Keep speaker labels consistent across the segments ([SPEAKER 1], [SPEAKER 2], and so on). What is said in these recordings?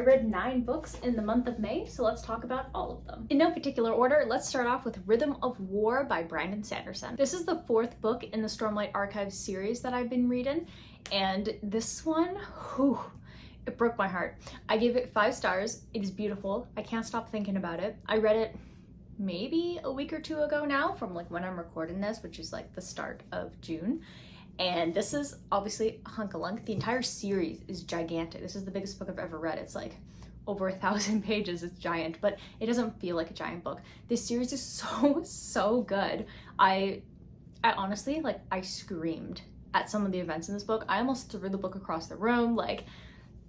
[SPEAKER 1] read 9 books in the month of May, so let's talk about all of them. In no particular order, let's start off with Rhythm of War by Brandon Sanderson. This is the 4th book in the Stormlight Archives series that I've been reading, and this one, whew, it broke my heart. I gave it 5 stars. It is beautiful. I can't stop thinking about it. I read it maybe a week or 2 ago now, from like when I'm recording this, which is like the start of June. And this is obviously a hunk of lunk. The entire series is gigantic. This is the biggest book I've ever read. It's like over 1,000 pages. It's giant, but it doesn't feel like a giant book. This series is so good. I honestly, like, I screamed at some of the events in this book. I almost threw the book across the room. Like,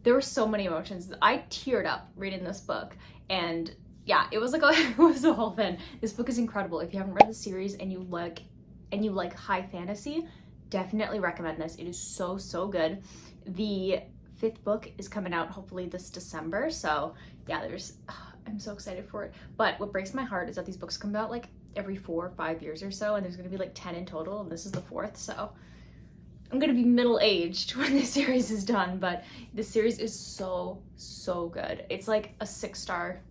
[SPEAKER 1] there were so many emotions. I teared up reading this book, and yeah, it was like it was a whole thing. This book is incredible. If you haven't read the series and you like high fantasy, definitely recommend this. It is so good. The 5th book is coming out hopefully this December, so yeah, I'm so excited for it. But what breaks my heart is that these books come out like every 4 or 5 years or so, and there's gonna be like 10 in total, and this is the 4th, so I'm gonna be middle-aged when this series is done. But this series is so good. It's like a 6-star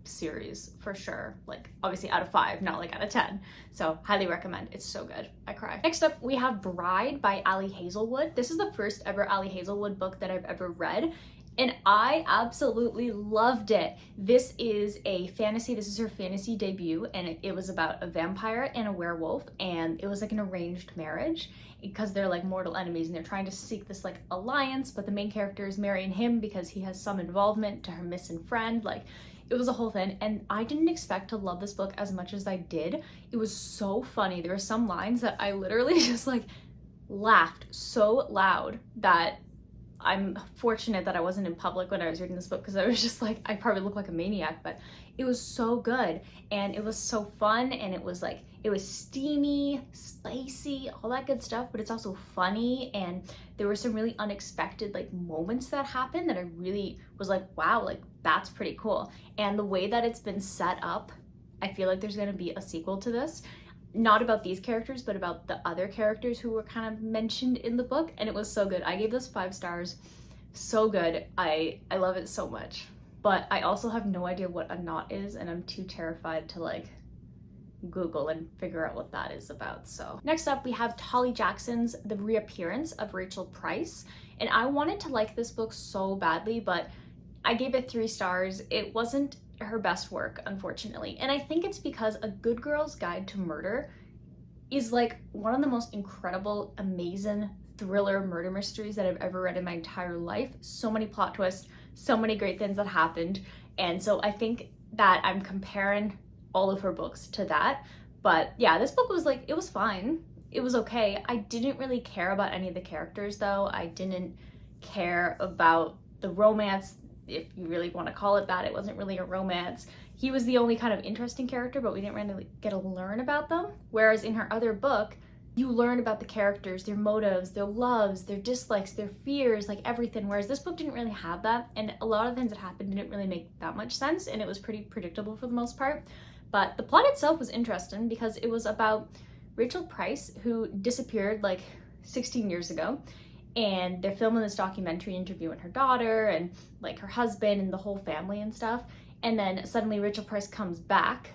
[SPEAKER 1] series for sure, like obviously out of 5, not like out of 10, so highly recommend. It's so good. I cry. Next up, we have Bride by Ali Hazelwood. This is the first ever Ali Hazelwood book that I've ever read, and I absolutely loved it. This is a fantasy. This is her fantasy debut, and it was about a vampire and a werewolf, and it was like an arranged marriage because they're like mortal enemies and they're trying to seek this like alliance, but the main character is marrying him because he has some involvement to her missing friend. Like, it was a whole thing, and I didn't expect to love this book as much as I did. It was so funny. There were some lines that I literally just like laughed so loud that I'm fortunate that I wasn't in public when I was reading this book, because I was just like, I probably look like a maniac. But it was so good, and it was so fun, and it was steamy, spicy, all that good stuff, but it's also funny, and there were some really unexpected like moments that happened that I really was like, wow, like that's pretty cool. And the way that it's been set up, I feel like there's going to be a sequel to this, not about these characters, but about the other characters who were kind of mentioned in the book, and it was so good. I gave this 5 stars. So good. I love it so much. But I also have no idea what a knot is, and I'm too terrified to like Google and figure out what that is about. So next up, we have Tolly Jackson's The Reappearance of Rachel Price, and I wanted to like this book so badly, but I gave it 3 stars. It wasn't her best work, unfortunately, and I think it's because A Good Girl's Guide to Murder is like one of the most incredible, amazing thriller murder mysteries that I've ever read in my entire life. So many plot twists, so many great things that happened, and so I think that I'm comparing all of her books to that. But yeah, this book was like, it was fine, it was okay. I didn't really care about any of the characters though. I didn't care about the romance, if you really want to call it that. It wasn't really a romance. He was the only kind of interesting character, but we didn't really get to learn about them. Whereas in her other book, you learn about the characters, their motives, their loves, their dislikes, their fears, like everything. Whereas this book didn't really have that, and a lot of things that happened didn't really make that much sense, and it was pretty predictable for the most part. But the plot itself was interesting because it was about Rachel Price, who disappeared like 16 years ago, and they're filming this documentary interviewing her daughter and like her husband and the whole family and stuff. And then suddenly Rachel Price comes back,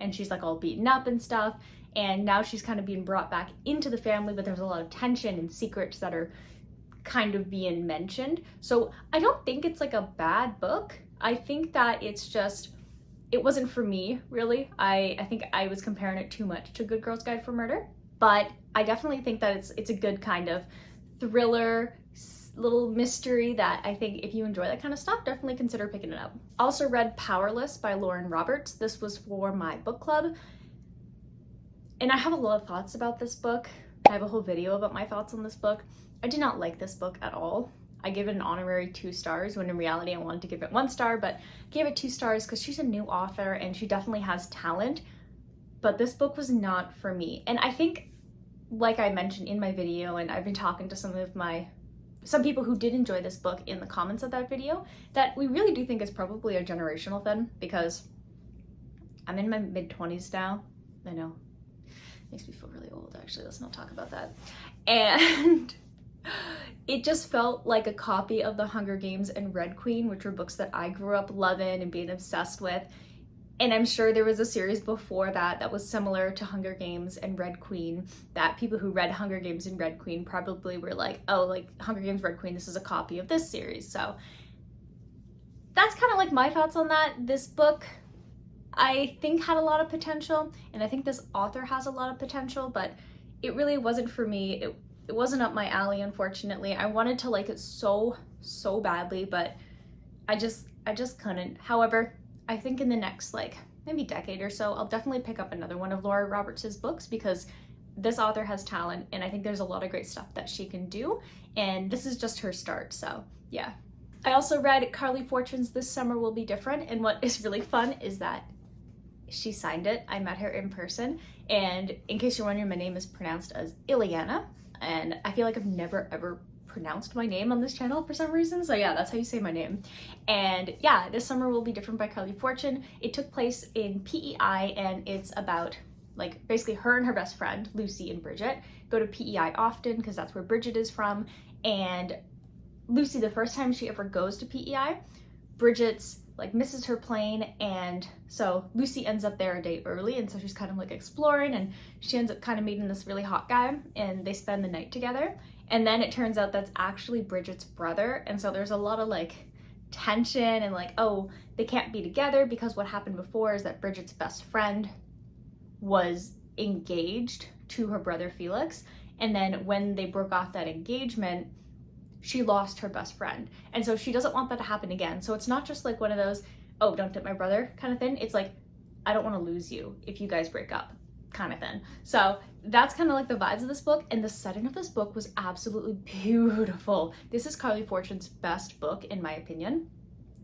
[SPEAKER 1] and she's like all beaten up and stuff, and now she's kind of being brought back into the family, but there's a lot of tension and secrets that are kind of being mentioned. So I don't think it's like a bad book. I think that it's just, it wasn't for me, really. I think I was comparing it too much to Good Girl's Guide for Murder, but I definitely think that it's a good kind of thriller, little mystery that I think if you enjoy that kind of stuff, definitely consider picking it up. Also read Powerless by Lauren Roberts. This was for my book club, and I have a lot of thoughts about this book. I have a whole video about my thoughts on this book. I did not like this book at all. I gave it an honorary 2 stars when in reality I wanted to give it 1 star, but gave it 2 stars because she's a new author and she definitely has talent, but this book was not for me. And I think, like I mentioned in my video, and I've been talking to some people who did enjoy this book in the comments of that video, that we really do think it's probably a generational thing, because I'm in my mid-20s now. I know, makes me feel really old actually. Let's not talk about that. And It just felt like a copy of The Hunger Games and Red Queen, which were books that I grew up loving and being obsessed with. And I'm sure there was a series before that that was similar to Hunger Games and Red Queen, that people who read Hunger Games and Red Queen probably were like, oh, like Hunger Games, Red Queen, this is a copy of this series. So that's kind of like my thoughts on that. This book, I think, had a lot of potential, and I think this author has a lot of potential, but it really wasn't for me. It wasn't up my alley, unfortunately. I wanted to like it so badly, but I just couldn't. However, I think in the next like maybe decade or so, I'll definitely pick up another one of Laura Roberts' books, because this author has talent, and I think there's a lot of great stuff that she can do, and this is just her start, so yeah. I also read Carley Fortune's This Summer Will Be Different, and what is really fun is that she signed it. I met her in person, and in case you're wondering, my name is pronounced as Ileana, and I feel like I've never ever pronounced my name on this channel for some reason, so yeah, that's how you say my name. And yeah, This Summer Will Be Different by Carley Fortune. It took place in PEI, and it's about like basically her and her best friend Lucy and Bridget go to PEI often because that's where Bridget is from. And Lucy, the first time she ever goes to PEI, Bridget's like misses her plane, and so Lucy ends up there a day early, and so she's kind of like exploring, and she ends up kind of meeting this really hot guy, and they spend the night together. And then it turns out that's actually Bridget's brother, and so there's a lot of like tension and like, oh, they can't be together because what happened before is that Bridget's best friend was engaged to her brother Felix, and then when they broke off that engagement, she lost her best friend, and so she doesn't want that to happen again. So it's not just like one of those, oh, don't tip my brother kind of thing. It's like, I don't want to lose you if you guys break up kind of thing. So that's kind of like the vibes of this book, and the setting of this book was absolutely beautiful. This is Carley Fortune's best book in my opinion.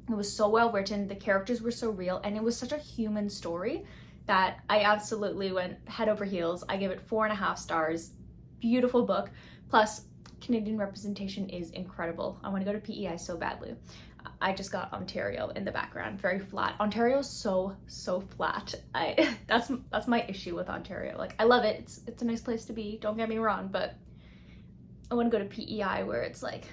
[SPEAKER 1] It was so well written, the characters were so real, and it was such a human story that I absolutely went head over heels. I give it 4.5 stars. Beautiful book. Plus, Canadian representation is incredible. I want to go to PEI so badly. I just got Ontario in the background, very flat. Ontario's so flat. That's my issue with Ontario. Like, I love it. It's a nice place to be, don't get me wrong, but I want to go to PEI where it's like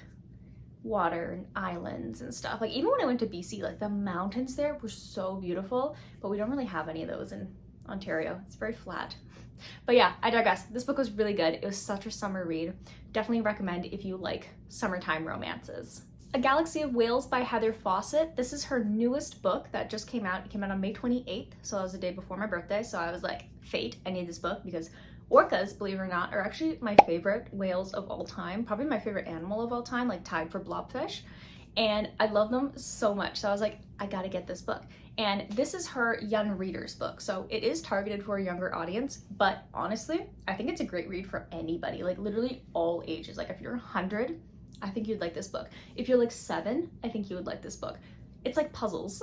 [SPEAKER 1] water and islands and stuff. Like, even when I went to BC, like the mountains there were so beautiful, but we don't really have any of those in Ontario. It's very flat. But yeah, I digress. This book was really good. It was such a summer read. Definitely recommend if you like summertime romances. A Galaxy of Whales by Heather Fawcett. This is her newest book that just came out. It came out on May 28th, so that was the day before my birthday. So I was like, fate, I need this book, because orcas, believe it or not, are actually my favorite whales of all time. Probably my favorite animal of all time, like tied for blobfish. And I love them so much. So I was like, I gotta get this book. And this is her young readers book. So it is targeted for a younger audience, but honestly, I think it's a great read for anybody, like literally all ages. Like if you're 100, I think you'd like this book. If you're like 7, I think you would like this book. It's like puzzles,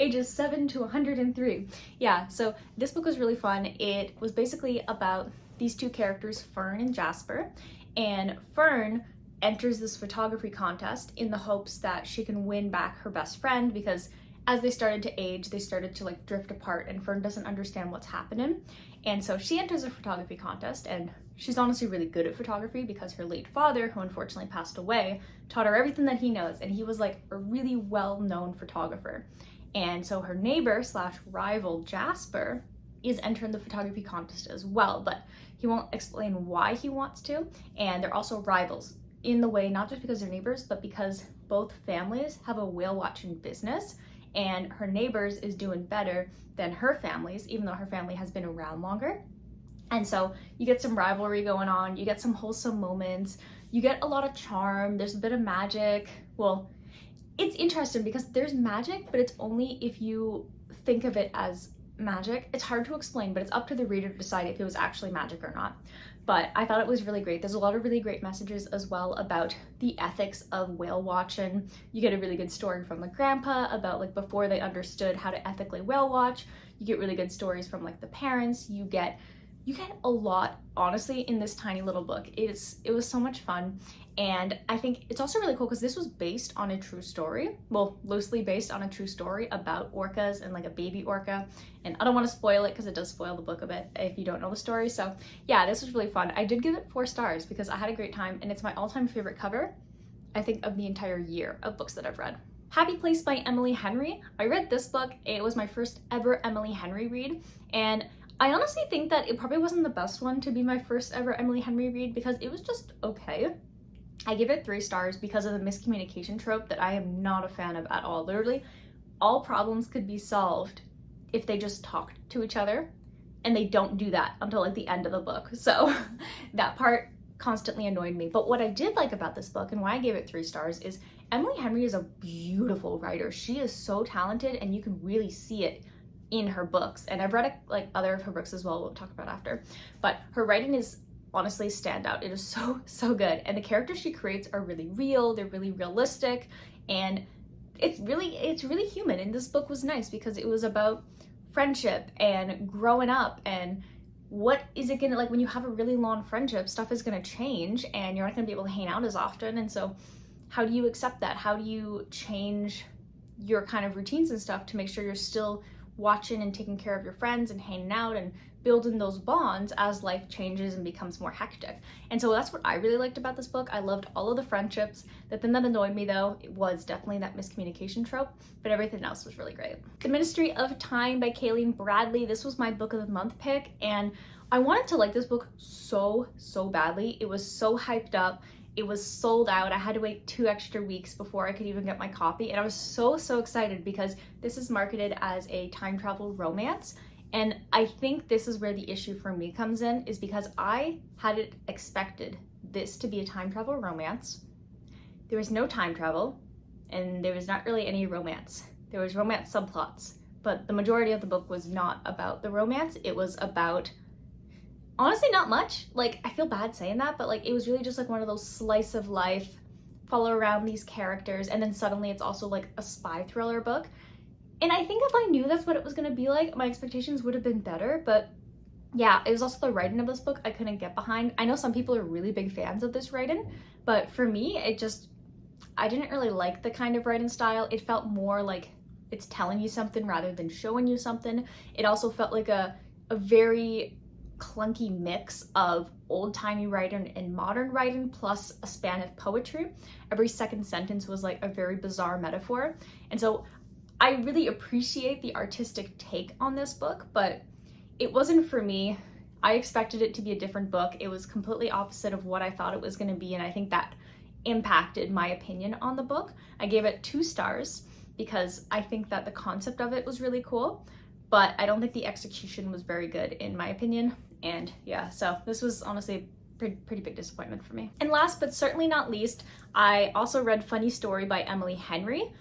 [SPEAKER 1] ages 7 to 103. Yeah, so this book was really fun. It was basically about these two characters, Fern and Jasper, and Fern enters this photography contest in the hopes that she can win back her best friend, because as they started to age, they started to like drift apart, and Fern doesn't understand what's happening. And so she enters a photography contest, and she's honestly really good at photography because her late father, who unfortunately passed away, taught her everything that he knows, and he was like a really well-known photographer. And so her neighbor slash rival Jasper is entering the photography contest as well, but he won't explain why he wants to. And they're also rivals in the way, not just because they're neighbors, but because both families have a whale watching business, and her neighbors is doing better than her family's, even though her family has been around longer. And so you get some rivalry going on, you get some wholesome moments, you get a lot of charm, there's a bit of magic. Well, it's interesting because there's magic, but it's only if you think of it as magic. It's hard to explain, but it's up to the reader to decide if it was actually magic or not. But I thought it was really great. There's a lot of really great messages as well about the ethics of whale watching. You get a really good story from the grandpa about like before they understood how to ethically whale watch. You get really good stories from like the parents. You get You get a lot, honestly, in this tiny little book. It was so much fun, and I think it's also really cool because this was based on a true story. Well, loosely based on a true story about orcas and like a baby orca, and I don't want to spoil it because it does spoil the book a bit if you don't know the story. So yeah, this was really fun. I did give it 4 stars because I had a great time, and it's my all-time favorite cover, I think, of the entire year of books that I've read. Happy Place by Emily Henry. I read this book. It was my first ever Emily Henry read, and I honestly think that it probably wasn't the best one to be my first ever Emily Henry read because it was just okay. I give it 3 stars because of the miscommunication trope that I am not a fan of at all. Literally, all problems could be solved if they just talked to each other, and they don't do that until like the end of the book. So that part constantly annoyed me. But what I did like about this book and why I gave it 3 stars is Emily Henry is a beautiful writer. She is so talented, and you can really see it in her books, and I've read like other of her books as well, we'll talk about after, but her writing is honestly standout. It is so good, and the characters she creates are really real, they're really realistic, and it's really human. And this book was nice because it was about friendship and growing up, and what is it gonna, like, when you have a really long friendship, stuff is gonna change and you're not gonna be able to hang out as often, and so how do you accept that? How do you change your kind of routines and stuff to make sure you're still watching and taking care of your friends and hanging out and building those bonds as life changes and becomes more hectic? And so that's what I really liked about this book. I loved all of the friendships. The thing that annoyed me though, it was definitely that miscommunication trope, but everything else was really great. The Ministry of Time by Kaliane Bradley. This was my book of the month pick, and I wanted to like this book so badly. It was so hyped up. It was sold out. I had to wait 2 extra weeks before I could even get my copy, and I was so excited because this is marketed as a time travel romance, and I think this is where the issue for me comes in, is because I had expected this to be a time travel romance. There was no time travel, and there was not really any romance. There was romance subplots, but the majority of the book was not about the romance. It was about, honestly, not much. Like, I feel bad saying that, but like, it was really just like one of those slice of life, follow around these characters, and then suddenly it's also like a spy thriller book. And I think if I knew that's what it was gonna be like, my expectations would have been better. But yeah, it was also the writing of this book I couldn't get behind. I know some people are really big fans of this writing, but for me, I didn't really like the kind of writing style. It felt more like it's telling you something rather than showing you something. It also felt like a very clunky mix of old-timey writing and modern writing, plus a span of poetry. Every second sentence was like a very bizarre metaphor. And so I really appreciate the artistic take on this book, but it wasn't for me. I expected it to be a different book. It was completely opposite of what I thought it was going to be, and I think that impacted my opinion on the book. I gave it 2 stars because I think that the concept of it was really cool, but I don't think the execution was very good in my opinion. And yeah, so this was honestly a pretty big disappointment for me. And last but certainly not least, I also read Funny Story by Emily Henry.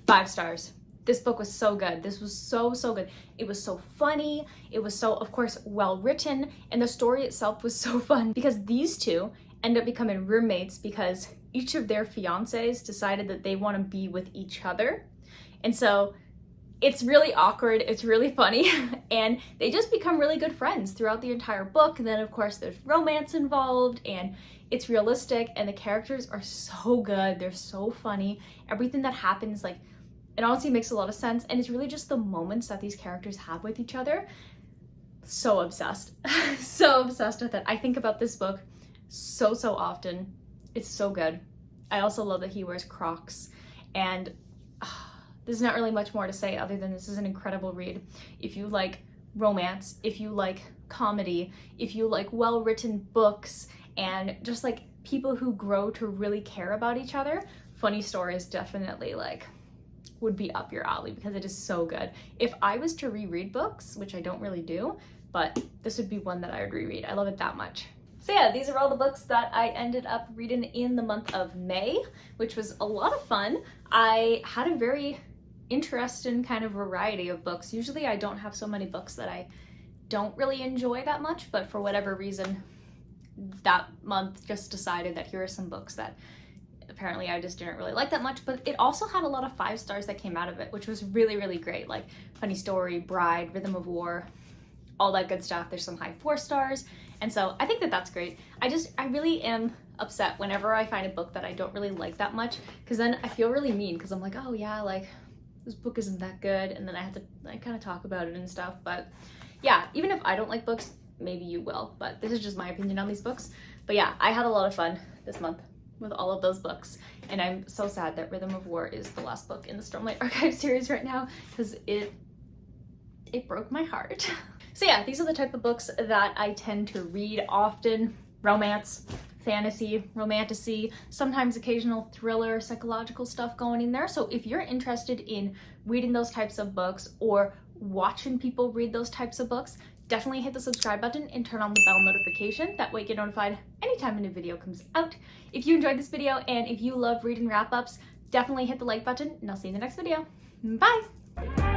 [SPEAKER 1] 5 stars. This book was so good. This was so good. It was so funny. It was so, of course, well written, and the story itself was so fun because these two end up becoming roommates because each of their fiancés decided that they want to be with each other. And so it's really awkward, it's really funny, and they just become really good friends throughout the entire book. And then of course there's romance involved, and it's realistic, and the characters are so good. They're so funny. Everything that happens, like, it honestly makes a lot of sense, and it's really just the moments that these characters have with each other. So obsessed. So obsessed with it. I think about this book so often. It's so good. I also love that he wears Crocs, and there's not really much more to say other than this is an incredible read. If you like romance, if you like comedy, if you like well-written books, and just like people who grow to really care about each other, Funny Story is definitely like would be up your alley because it is so good. If I was to reread books, which I don't really do, but this would be one that I would reread. I love it that much. So yeah, these are all the books that I ended up reading in the month of May, which was a lot of fun. I had a very interesting kind of variety of books. Usually I don't have so many books that I don't really enjoy that much, but for whatever reason, that month just decided that here are some books that apparently I just didn't really like that much, but it also had a lot of 5 stars that came out of it, which was really great, like Funny Story, Bride, Rhythm of War, all that good stuff. There's some high 4 stars. And so I think that that's great. I really am upset whenever I find a book that I don't really like that much, because then I feel really mean because I'm like, oh yeah, like this book isn't that good. And then I have to like kind of talk about it and stuff. But yeah, even if I don't like books, maybe you will. But this is just my opinion on these books. But yeah, I had a lot of fun this month with all of those books. And I'm so sad that Rhythm of War is the last book in the Stormlight Archive series right now, because it broke my heart. So yeah, these are the type of books that I tend to read often. Romance, fantasy, romantasy, sometimes occasional thriller, psychological stuff going in there. So if you're interested in reading those types of books or watching people read those types of books, definitely hit the subscribe button and turn on the bell notification. That way you get notified anytime a new video comes out. If you enjoyed this video and if you love reading wrap-ups, definitely hit the like button, and I'll see you in the next video. Bye!